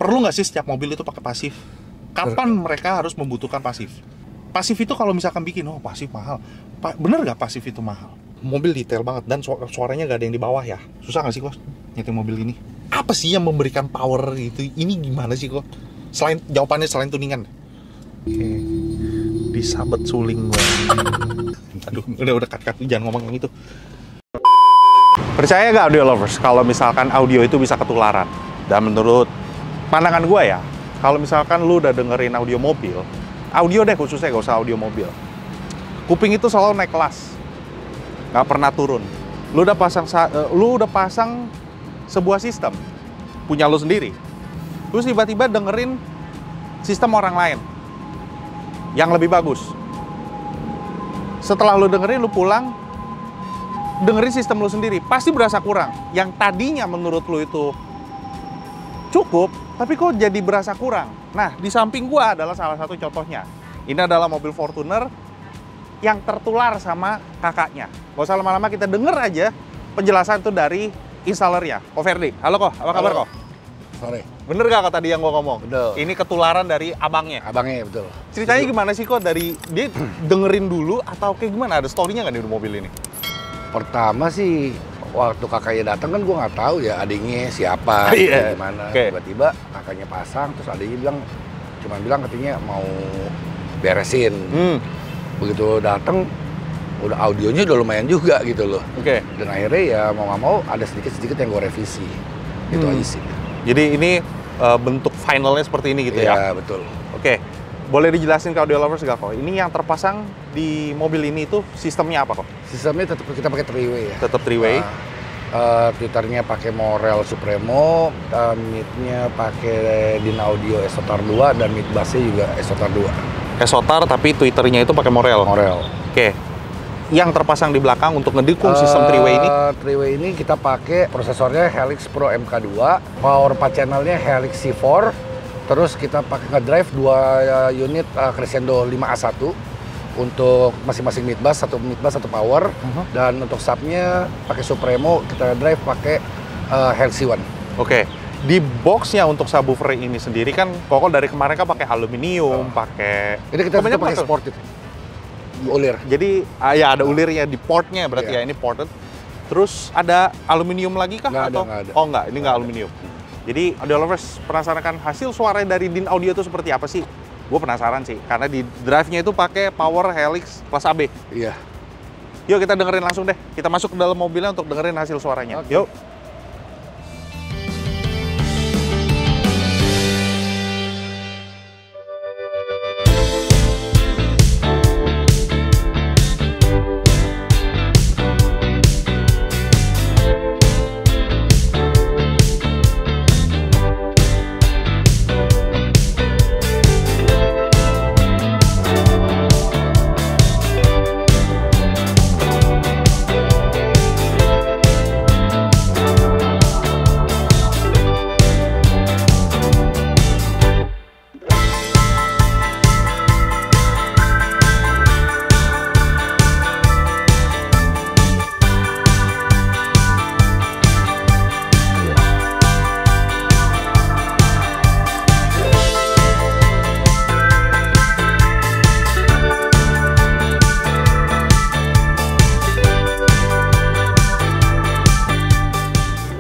perlu nggak sih setiap mobil itu pakai pasif? Kapan mereka harus membutuhkan pasif? Pasif itu kalau misalkan bikin, oh pasif mahal. Bener nggak pasif itu mahal? Mobil detail banget dan suaranya nggak ada yang di bawah ya. Susah nggak sih kok nyeting mobil ini? Apa sih yang memberikan power itu? Ini gimana sih kok? Jawabannya selain tuningan. Oke, disabet suling gue. Aduh, udah cut, jangan ngomong yang itu. Percaya gak audio lovers kalau misalkan audio itu bisa ketularan? Dan menurut pandangan gue ya, kalau misalkan lu udah dengerin audio mobil, audio deh khususnya, gak usah audio mobil, kuping itu selalu naik kelas, gak pernah turun. Lu udah pasang sebuah sistem punya lu sendiri, terus tiba-tiba dengerin sistem orang lain yang lebih bagus. Setelah lu dengerin, lu pulang dengerin sistem lu sendiri, pasti berasa kurang. Yang tadinya menurut lu itu cukup, tapi kok jadi berasa kurang. Nah, di samping gua adalah salah satu contohnya. Ini adalah mobil Fortuner yang tertular sama kakaknya. Gak usah lama-lama, kita denger aja penjelasan itu dari installernya, Ko Ferdi. Halo Ko, apa kabar Ko? Sore. Bener gak tadi yang gua ngomong? Betul. Ini ketularan dari abangnya? Abangnya, betul. Ceritanya gimana sih Ko? Dari dia dengerin dulu atau kayak gimana? Ada story-nya nggak di mobil ini? Pertama sih, waktu kakaknya datang kan gue nggak tahu ya adiknya siapa, Iya. gimana. Okay. Tiba-tiba kakaknya pasang, terus adiknya bilang katanya mau beresin. Begitu datang, udah audionya udah lumayan juga gitu loh. Oke. Dan akhirnya ya mau nggak mau ada sedikit-sedikit yang gue revisi. Itu aja sih. Jadi ini bentuk finalnya seperti ini gitu ya? Iya, betul. Oke. Boleh dijelasin ke audio lovers nggak kok? Ini yang terpasang di mobil ini itu sistemnya apa kok? Sistemnya tetap kita pakai 3-way ya. Tetap 3-way. Twitternya pakai Morel Supremo, mid-nya pakai Din Audio Esotar 2 dan mid bass-nya juga Esotar 2. Esotar tapi Twitternya itu pakai Morel. Morel. Oke. Yang terpasang di belakang untuk ngedukung sistem 3-way ini? 3-way ini kita pakai prosesornya Helix Pro MK2, power 4 channelnya Helix C4, terus kita pakai ngedrive 2 unit Crescendo 5A1 untuk masing-masing mid bass, satu power, dan untuk subnya pakai Supremo, kita drive pakai Helix C1. Oke. Di boxnya untuk subwoofer ini sendiri kan Koko dari kemarin kan pakai aluminium, pakai... Ini kita pakai sported. Ulir. Jadi ya ada ulirnya di portnya berarti ya, ini ported. Terus ada aluminium lagi kah? Nggak atau? ada. Oh enggak, ini nggak aluminium. Jadi audio lovers penasaran kan hasil suara dari Din Audio itu seperti apa sih? Gue penasaran sih, karena di drive-nya itu pakai power Helix kelas AB. Iya. Yuk kita dengerin langsung deh. Kita masuk ke dalam mobilnya untuk dengerin hasil suaranya. Okay. Yuk.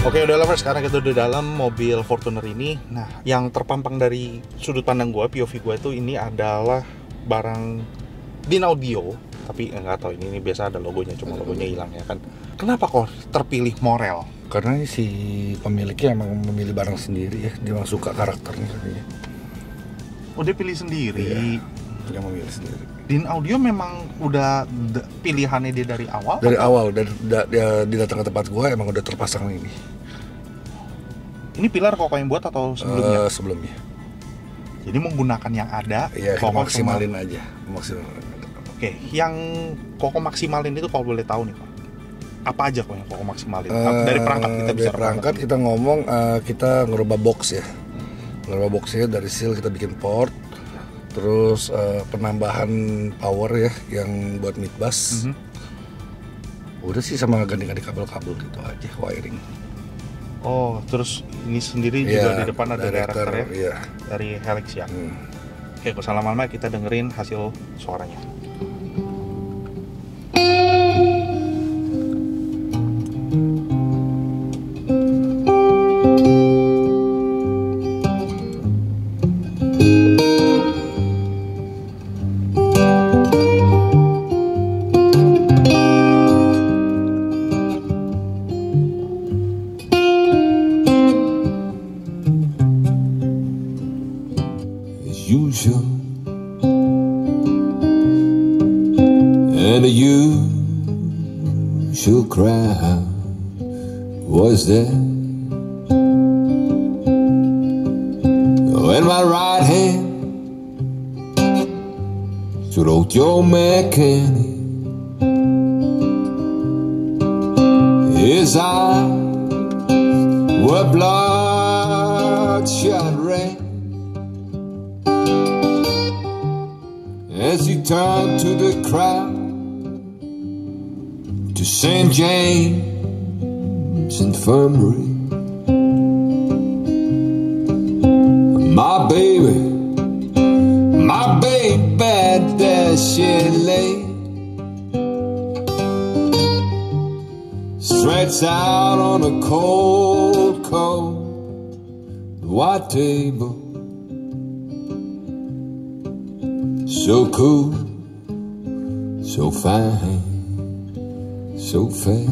Oke, udah lovers, sekarang kita udah dalam mobil Fortuner ini. Nah, yang terpampang dari sudut pandang gue, POV gue itu ini adalah barang Din Audio. Tapi nggak tahu, ini biasa ada logonya, cuma logonya hilang ya kan. Kenapa kok terpilih Morel? Karena si pemiliknya emang memilih barang sendiri ya, dia emang suka karakternya. Oh, dia pilih sendiri? Iya, dia memilih sendiri. Din Audio memang udah pilihannya dia dari awal? Dari awal, dia datang ke tempat gue emang udah terpasang ini. Ini pilar Koko yang buat atau sebelumnya? Sebelumnya. Jadi menggunakan yang ada, Iya, Koko maksimalin aja. Maksimalin. Oke, yang Koko maksimalin itu kalau boleh tahu nih Kok, apa aja kok yang Koko maksimalin? Dari perangkat kita bisa. Dari perangkat kita ngomong, kita ngerubah box ya. Ngerubah boxnya dari seal kita bikin port. Terus penambahan power ya, yang buat mid bass. Udah sih sama ganti-ganti kabel-kabel gitu aja, wiring. Oh, terus ini sendiri juga di depan ada director ya? Iya. Dari Helix ya? Oke, gak usah lama-lama, kita dengerin hasil suaranya. Usual and the usual crowd was there when my right hand stood out your mechanic. His eyes were bloodshot red as he turned to the crowd to St. James Infirmary. My baby, there she lay, stretched out on a cold white table. So cool, so fine, so fair.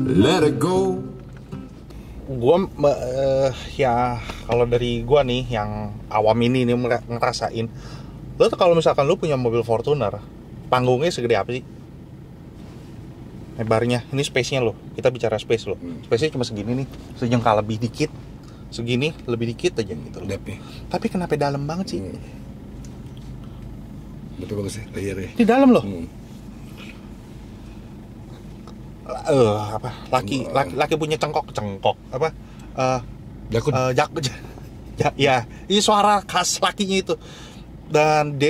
Let it go. Ya kalau dari gua nih yang awam ini nih ngerasain, lo tuh kalau misalkan lo punya mobil Fortuner, panggungnya segede apa sih? Lebarnya, ini space-nya lo. Kita bicara space lo. Space-nya cuma segini nih, sejengkal lebih dikit. Segini lebih dikit aja gitu loh. Tapi kenapa dalam banget sih? Betul bagus ya, layernya. Di dalam loh. Laki punya cengkok apa? Ya, ini suara khas lakinya itu. Dan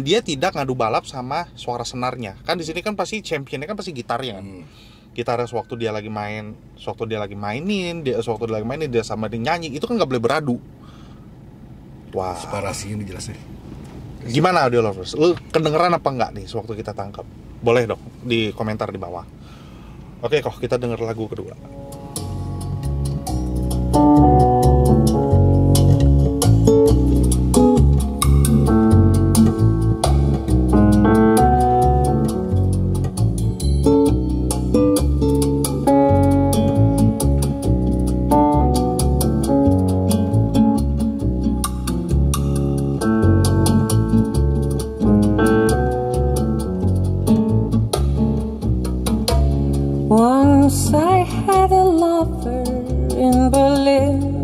dia tidak ngadu balap sama suara senarnya. Kan di sini kan pasti championnya kan pasti gitarnya kan. Gitarnya sewaktu dia lagi mainin, sewaktu dia lagi mainin dia sama dia nyanyi, itu kan nggak boleh beradu. Wah. Separasinya dijelasnya. Gimana audio lovers? Lu kedengeran apa enggak nih sewaktu kita tangkap? Boleh dong di komentar di bawah. Oke, kok kita denger lagu kedua. Once I had a lover in Berlin.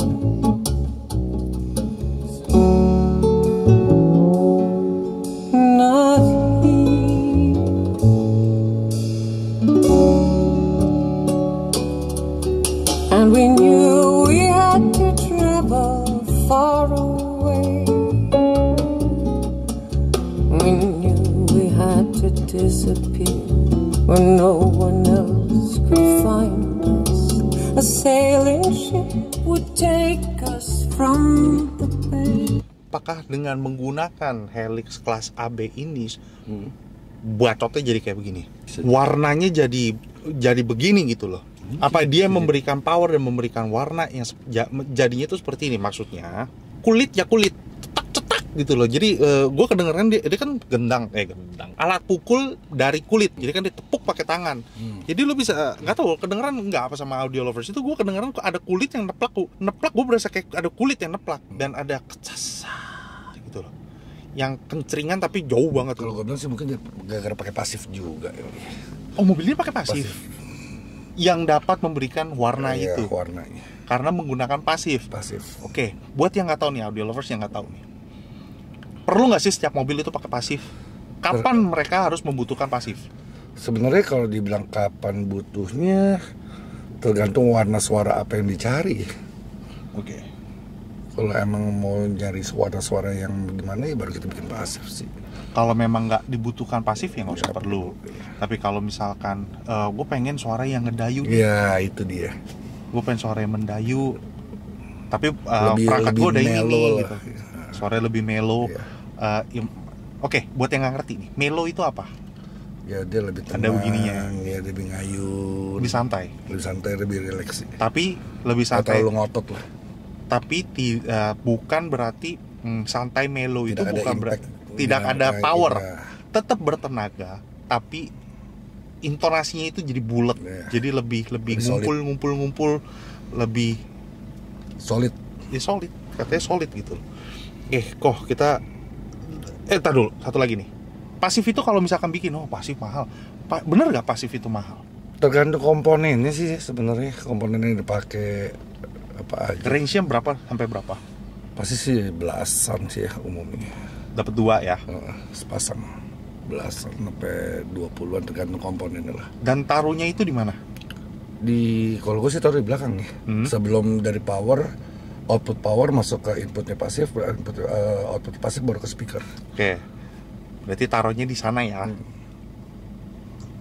Not he. And we knew we had to travel far away. We knew we had to disappear where no one else could find us. A sailing ship would take us from the bay. Apakah dengan menggunakan Helix kelas AB ini bacotnya jadi kayak begini? Warnanya jadi begini gitu loh. Apa dia memberikan power dan memberikan warna yang jadinya itu seperti ini? Maksudnya kulit cetak gitu loh. Jadi gue kedengeran dia kan gendang alat pukul dari kulit, jadi kan dia tepuk pakai tangan. Jadi lo bisa nggak tahu kedengeran nggak apa sama audio lovers itu, gue kedengeran ada kulit yang neplak gue berasa kayak ada kulit yang neplak dan ada kecasar gitu loh, yang kencringan tapi jauh banget. Kalau gue bilang sih mungkin gara-gara pakai pasif juga. Oh, mobilnya pakai pasif yang dapat memberikan warna itu warnanya karena menggunakan pasif. Oke, buat yang nggak tahu nih, audio lovers yang nggak tahu nih, perlu nggak sih setiap mobil itu pakai pasif? Kapan mereka harus membutuhkan pasif? Sebenarnya kalau dibilang kapan butuhnya, tergantung warna suara apa yang dicari. Oke. Kalau emang mau nyari suara-suara yang gimana ya baru kita bikin pasif sih. Kalau memang nggak dibutuhkan pasif ya nggak usah Nggak perlu. perlu, iya. Tapi kalau misalkan gue pengen suara yang ngedayu, Iya, itu dia. gue pengen suara yang mendayu, tapi perangkat lebih gue udah ini mellow nih, lah. gitu. Suaranya lebih mellow. Iya. Oke, buat yang nggak ngerti nih, mellow itu apa? Ya dia lebih Ada tenang, begininya. ya lebih ngayun, Lebih santai. lebih santai, lebih rileks sih. Tapi lebih Nggak santai. terlalu ngotot lah. Tapi bukan berarti santai mellow itu Tidak ada bukan impact. tidak Iya, ada power. iya. Tetap bertenaga, tapi intonasinya itu jadi bulat. Iya. Jadi lebih Lebih solid. ngumpul, lebih Solid. ya solid. Katanya solid gitu. Kok kita tar dulu, satu lagi nih. Pasif itu kalau misalkan bikin, pasif mahal. Bener nggak pasif itu mahal? Tergantung komponennya sih sebenarnya, komponen yang dipakai apa aja. Range-nya berapa sampai berapa? Pasti sih belasan sih ya umumnya. Dapat 2 ya. Sepasang belasan sampai 20-an tergantung komponennya lah. Dan taruhnya itu di mana? Kalau gue sih taruh di belakang ya. Sebelum dari power, output power masuk ke inputnya pasif, output pasif baru ke speaker. Oke. Berarti taruhnya di sana ya.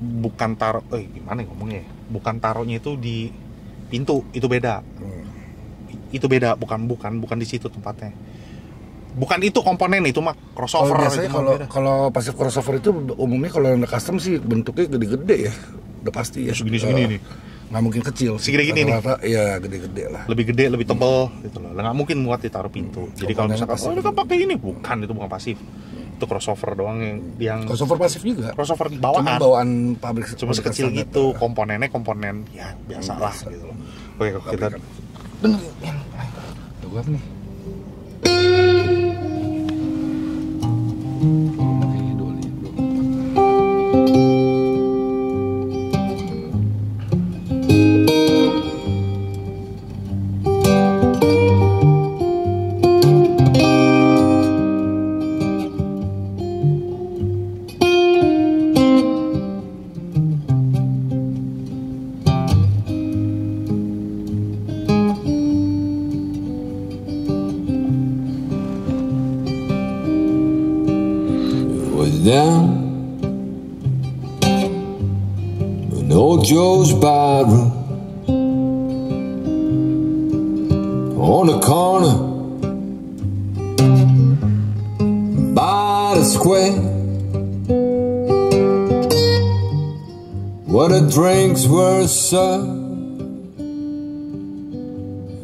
Bukan taruh, gimana ngomongnya? Bukan taruhnya itu di pintu, itu beda. Itu beda, bukan di situ tempatnya. Bukan itu komponen, itu mah crossover. Biasanya itu mah beda. kalau pasif crossover itu umumnya kalau yang custom sih bentuknya gede-gede ya. Udah pasti ya. Segini nih. Nggak mungkin kecil. Segini nih. Rata-rata ya gede-gede lah. Lebih gede, lebih tebal gitu loh. Nggak mungkin muat ditaruh pintu. Jadi kalau Komponennya misalkan, pasif. ini kan pakai ini, bukan, itu bukan pasif. Itu crossover doang yang Crossover pasif juga. crossover Cuma bawaan. bawaan pabrik. Cuma sekecil standar. gitu, komponennya komponen ya biasa lah gitu loh. Oke, kalau kita Dengerin yang lain. Tuh gua nih. Was down in old Joe's barroom on the corner by the square where the drinks were served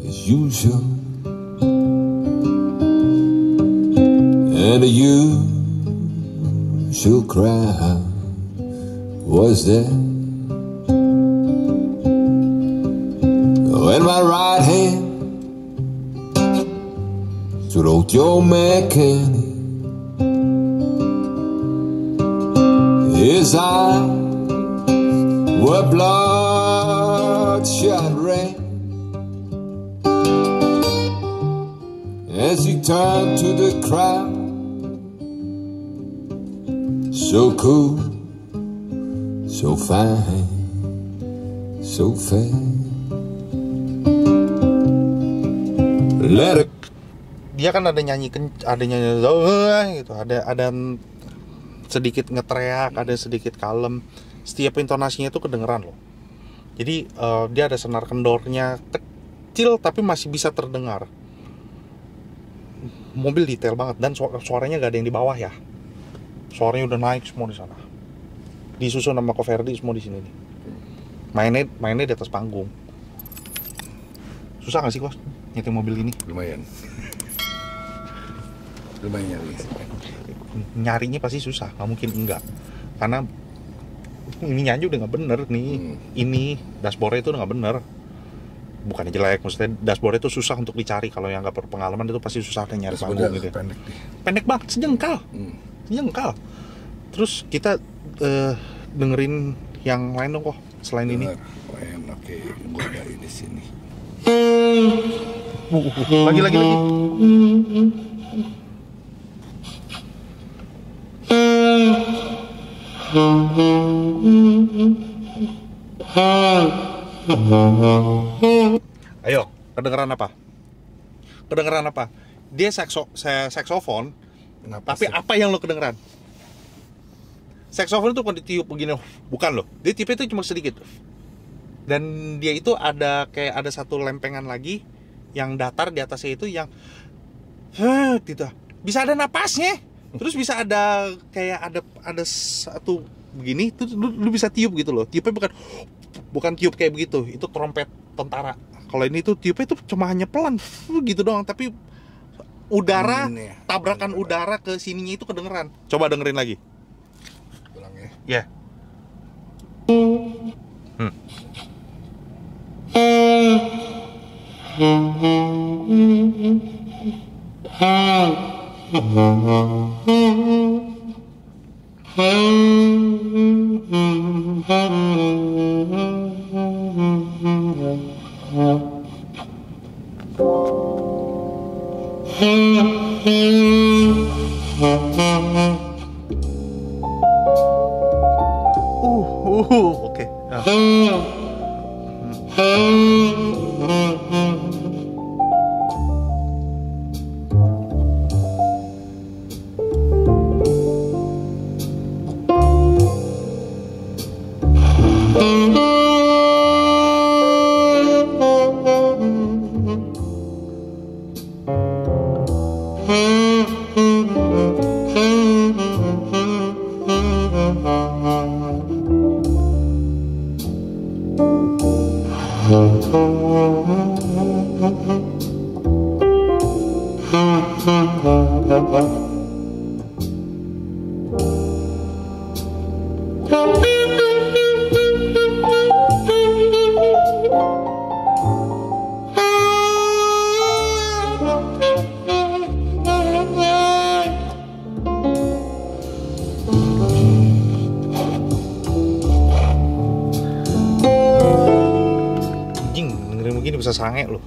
as usual and the usual crowd was there. In my right hand stood old Joe McKinney. His eyes were bloodshot red as he turned to the crowd. So cool, so fine, so fair. Let it dia kan ada nyanyi gitu, ada sedikit ngeteriak, ada sedikit kalem. Setiap intonasinya itu kedengeran loh. Jadi dia ada senar kendornya kecil tapi masih bisa terdengar. Mobil detail banget dan suaranya gak ada yang di bawah ya. Suaranya udah naik semua di sana. Disusun sama Coverdi semua di sini nih. Mainnya di atas panggung. Susah gak sih Kos nyetir mobil ini? Lumayan nyari. Nyarinya pasti susah, nggak mungkin enggak. Karena ini nyanyi udah nggak bener nih. Ini dashboardnya itu udah nggak bener. Bukannya jelek, maksudnya dashboardnya itu susah untuk dicari. Kalau yang nggak berpengalaman itu pasti susah nyari panggung gitu. Pendek banget, sejengkal. Sejengkal. Terus kita dengerin yang lain dong kok selain ini. Oke, gua ada di sini. Lagi. Ayo, kedengeran apa? Kedengeran apa? Dia saksofon, Kenapa tapi sih? apa yang lo kedengeran? Saksofon itu bukan ditiup begini, bukan loh. Dia tiupnya itu cuma sedikit. Dan dia itu ada kayak ada satu lempengan lagi yang datar di atasnya itu yang gitu. Bisa ada napasnya. Terus bisa ada kayak ada satu begini, terus lu bisa tiup gitu loh. Tiupnya bukan tiup kayak begitu, itu trompet tentara. Kalau ini tuh tiupnya itu cuma hanya pelan gitu doang, tapi udara, Angin ya. tabrakan udara ke sininya itu kedengeran. Coba dengerin lagi. Ulang ya. Ya. Oke. Anjing, dengerin begini bisa sange loh.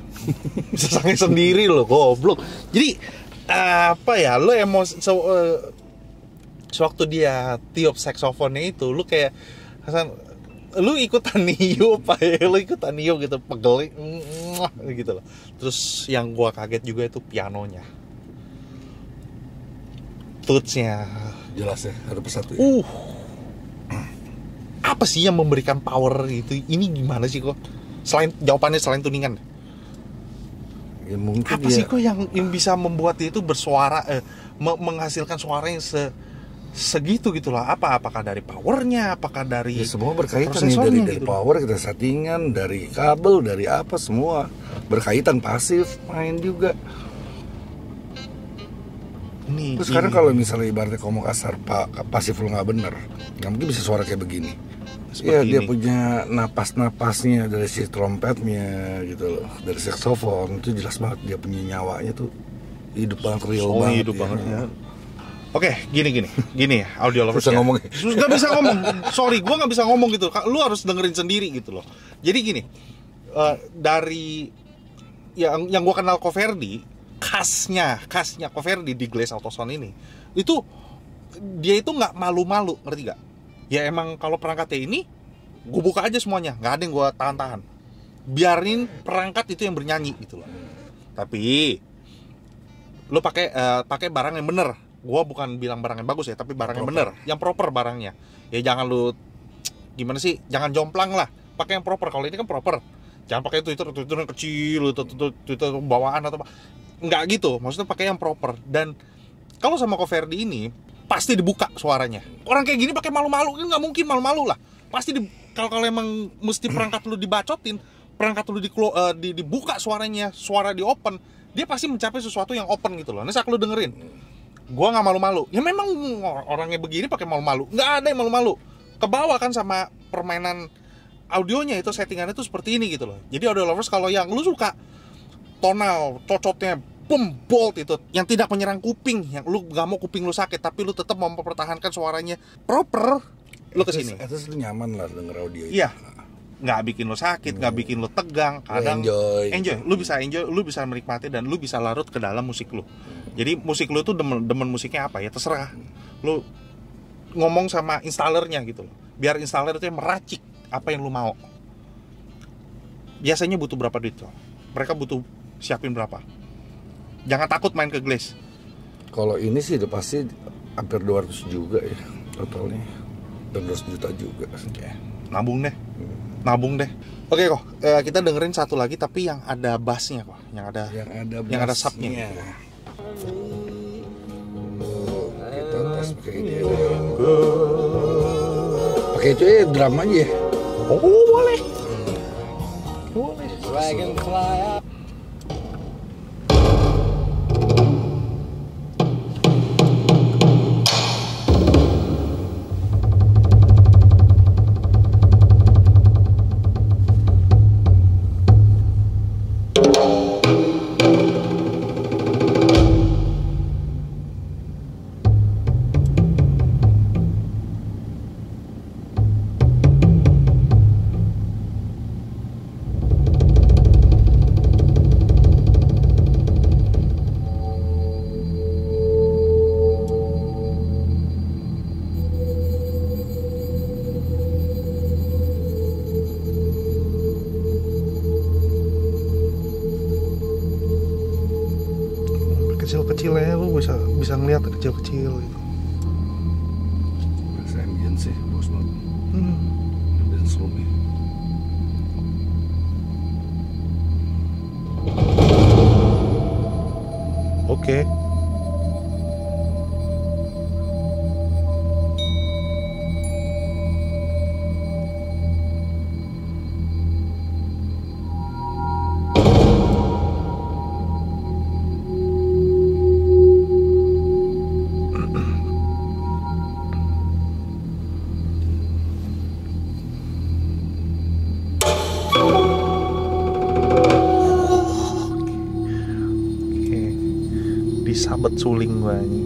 Bisa sange sendiri loh, goblok. Jadi apa ya, lo emosi sewaktu dia tiup saksofonnya itu, lu kayak lu ikutan niup apa ya, lu ikutan niup gitu, pegel gitu loh. Terus yang gua kaget juga itu pianonya, tutsnya. Jelas ya, satu persatu ya. Apa sih yang memberikan power itu? Ini gimana sih kok? Jawabannya selain tuningan. Ya mungkin Apa sih kok yang bisa membuat dia itu bersuara, menghasilkan suara yang segitu gitu lah? Apakah dari powernya? Apakah dari ya, semua berkaitan nih, prosesornya dari gitu? power, kita settingan, dari kabel, dari apa, semua berkaitan, pasif main juga. Nih, Terus sekarang kalau misalnya ibaratnya kamu kasar, pasif lu nggak bener, nggak mungkin bisa suara kayak begini. Iya, dia punya napas-napasnya dari si trompetnya gitu loh, dari saksofon itu jelas banget dia punya nyawanya tuh hidup banget, real banget. Hidup ya. banget ya. Oke, gini ya, audio lovers. Susah ngomong. Nggak bisa ngomong. Sorry, gue nggak bisa ngomong gitu. Lu harus dengerin sendiri gitu loh. Jadi gini, dari yang gue kenal Coverdi, khasnya Coverdi di Glass Autosound ini, itu dia itu nggak malu-malu, ngerti gak? Ya emang kalau perangkatnya ini, gue buka aja semuanya, nggak ada yang gue tahan-tahan. Biarin perangkat itu yang bernyanyi gitu loh. Tapi lu pakai barang yang bener. Gua bukan bilang barang yang bagus ya, tapi barang yang bener, yang proper barangnya. Ya jangan lu gimana sih? Jangan jomplang lah. Pakai yang proper. Kalau ini kan proper. Jangan pakai Twitter yang kecil, Twitter bawaan atau apa. Enggak gitu. Maksudnya pakai yang proper. Dan kalau sama Coverdi ini pasti dibuka suaranya. Orang kayak gini pakai malu-malu, kan nggak mungkin malu-malu lah. Pasti kalau emang mesti perangkat lu dibacotin, perangkat lu dibuka suaranya, suara di open, dia pasti mencapai sesuatu yang open gitu loh. Nah, saat lu dengerin, gua nggak malu-malu. Ya memang orangnya begini pakai malu-malu. Nggak ada yang malu-malu. Kebawa kan sama permainan audionya itu, settingannya itu seperti ini gitu loh. Jadi audio lovers, kalau yang lu suka tonal, cocotnya bold itu, yang tidak menyerang kuping, yang lu nggak mau kuping lu sakit, tapi lu tetap mau mempertahankan suaranya proper, lu kesini. Itu nyaman lah denger audio itu. Iya. Nggak bikin lo sakit, nggak bikin lo tegang, kadang enjoy, lu bisa enjoy, lu bisa menikmati, dan lu bisa larut ke dalam musik lu. Jadi musik lu tuh demen musiknya apa ya, terserah lu ngomong sama installernya gitu loh, biar installer itu yang meracik apa yang lu mau. Biasanya butuh berapa duit tuh? Mereka butuh siapin berapa? Jangan takut main ke glass. Kalau ini sih udah pasti hampir 200 juga ya totalnya. 200 juta juga. Oke. Nabung deh. Oke kok, kita dengerin satu lagi tapi yang ada bassnya kok, yang ada subnya. Kita tes pakai ini. Pakai itu drum aja ya. Oh boleh. Kecil-kecilnya lu bisa ngeliat kecil-kecil gitu. Biasa ambience sih, bagus banget. Ambience roomnya. Oke. Disabet suling gua ini.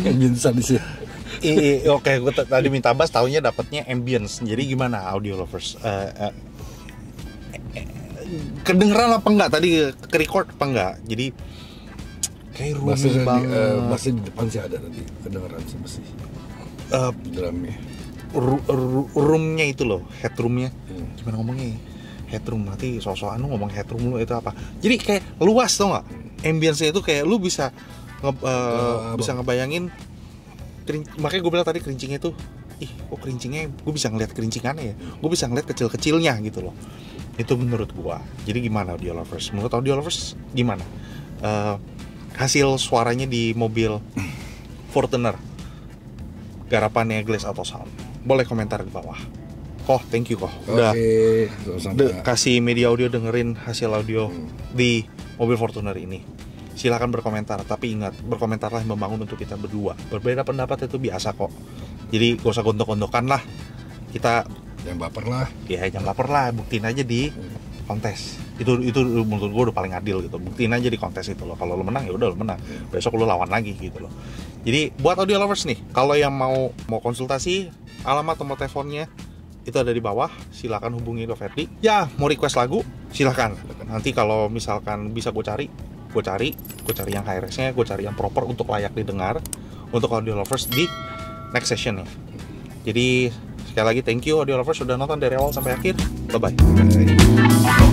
Ambience di sini. Oke, gue tadi minta bass, taunya dapatnya ambience. Jadi gimana audio lovers? Kedengeran apa enggak tadi, ke record apa enggak? Jadi kayak roomy banget. Bassnya di depan sih ada tadi, kedengeran sih masih. Drumnya. Roomnya itu loh, headroomnya. Gimana ngomongnya? Headroom, nanti sosokan lu ngomong headroom lu itu apa? Jadi kayak luas tau nggak? Ambience-nya itu kayak lu bisa bisa ngebayangin. Makanya gue bilang tadi kerincingnya tuh, kok kerincingnya, gue bisa ngeliat kerincingannya ya, gue bisa ngeliat kecil-kecilnya gitu loh. Itu menurut gue. Jadi gimana audio lovers? Menurut audio lovers gimana? Hasil suaranya di mobil Fortuner garapannya Glass Auto Sound. Boleh komentar di bawah. Thank you udah kasih media audio dengerin hasil audio di mobil Fortuner ini. Silakan berkomentar, tapi ingat, berkomentarlah yang membangun untuk kita berdua. Berbeda pendapat itu biasa kok. Jadi gak usah gontok-gontokan lah. Kita jangan baper lah. Ya jangan baper lah, buktiin aja di kontes. Itu menurut gue udah paling adil gitu. Buktiin aja di kontes itu loh. Kalau lo menang ya udah lo menang. Besok lo lawan lagi gitu loh. Jadi buat audio lovers nih, kalau yang mau konsultasi, alamat nomor teleponnya itu ada di bawah. Silakan hubungi ke Ferdi. Ya, mau request lagu, silakan. Nanti kalau misalkan bisa gue cari yang high-res-nya, gue cari yang proper untuk layak didengar untuk audio lovers di next session nya. Jadi sekali lagi thank you audio lovers sudah nonton dari awal sampai akhir. Bye bye.